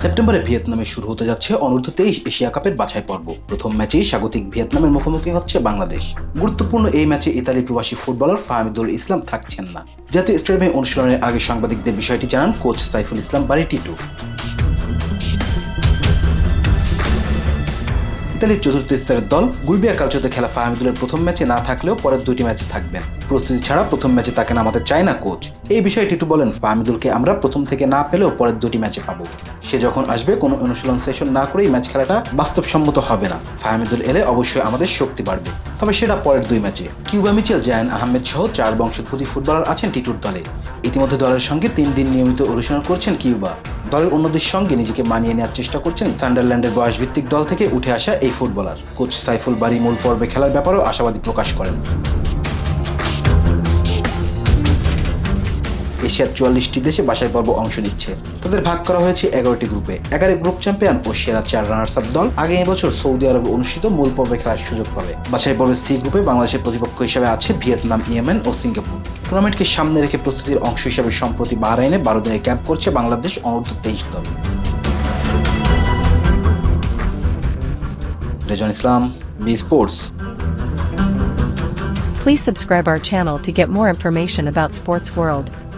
সেপ্টেম্বরে ভিয়েতনামে শুরু হতে যাচ্ছে অনূর্ধ্ব-23 এশিয়া কাপের বাছাই পর্ব। প্রথম ম্যাচেই স্বাগতিক ভিয়েতনামের মুখোমুখি হচ্ছে বাংলাদেশ। গুরুত্বপূর্ণ এই ম্যাচে ইতালি প্রবাসী ফুটবলার ফাহমিদুল ইসলাম থাকছেন না। জাতীয় স্টেডিয়ামে অনুশীলনের আগে সাংবাদিকদের বিষয়টি জানান কোচ সাইফুল ইসলাম বারী টিটু। ইতালির চতুর্থ স্তরের দল গুলবিয়া ক্যালচোতে খেলা ফাহমিদুলের প্রথম ম্যাচে না থাকলেও পরের দুটি ম্যাচে থাকবেন। প্রস্তুতি ছাড়া প্রথম ম্যাচে তাকে নামাতে চায় না কোচ। এই বিষয়ে টিটু বলেন, ফাহমিদুলকে আমরা প্রথম থেকে না পেলেও পরের দুটি ম্যাচে পাবো। সে যখন আসবে কোনো অনুশীলন সেশন না করেই ম্যাচ খেলাটা বাস্তবসম্মত হবে না। ফাহমিদুল এলে অবশ্যই আমাদের শক্তি বাড়বে, তবে সেটা পরের দুই ম্যাচে। কিউবা মিচেল, জায়ান আহমেদ সহ 4 বংশোদ্ভূত ফুটবলার আছেন টিটুর দলে। ইতিমধ্যে দলের সঙ্গে 3 দিন নিয়মিত অনুশীলন করছেন কিউবা। দলের অন্যদের সঙ্গে নিজেকে মানিয়ে নেওয়ার চেষ্টা করছেন সান্ডারল্যান্ডের বয়সভিত্তিক দল থেকে উঠে আসা এই ফুটবলার। কোচ সাইফুল বারী মূল পর্বে খেলার ব্যাপারেও আশাবাদী প্রকাশ করেন। এশিয়ার 44টি দেশে বাছাই পর্ব অংশ নিচ্ছে। তাদের ভাগ করা হয়েছে 11টি গ্রুপে। 11 গ্রুপ চ্যাম্পিয়ন ও সেরা 4 রানার্স আপ দল আগামী বছর সৌদি আরবে অনুষ্ঠিত মূল পর্বে খেলার সুযোগ পাবে। বাছাই পর্বের সি গ্রুপে বাংলাদেশের প্রতিপক্ষ হিসেবে আছে ভিয়েতনাম, ইয়েমেন ও সিঙ্গাপুর। টুর্নামেন্টকে সামনে রেখে প্রস্তুতির অংশ হিসেবে সম্প্রতি বাহরাইনে 12 দিনের ক্যাম্প করছে বাংলাদেশ অনূর্ধ্ব-23 দল। Rezon Islam, B sports. Please subscribe our channel to get more information about sports world.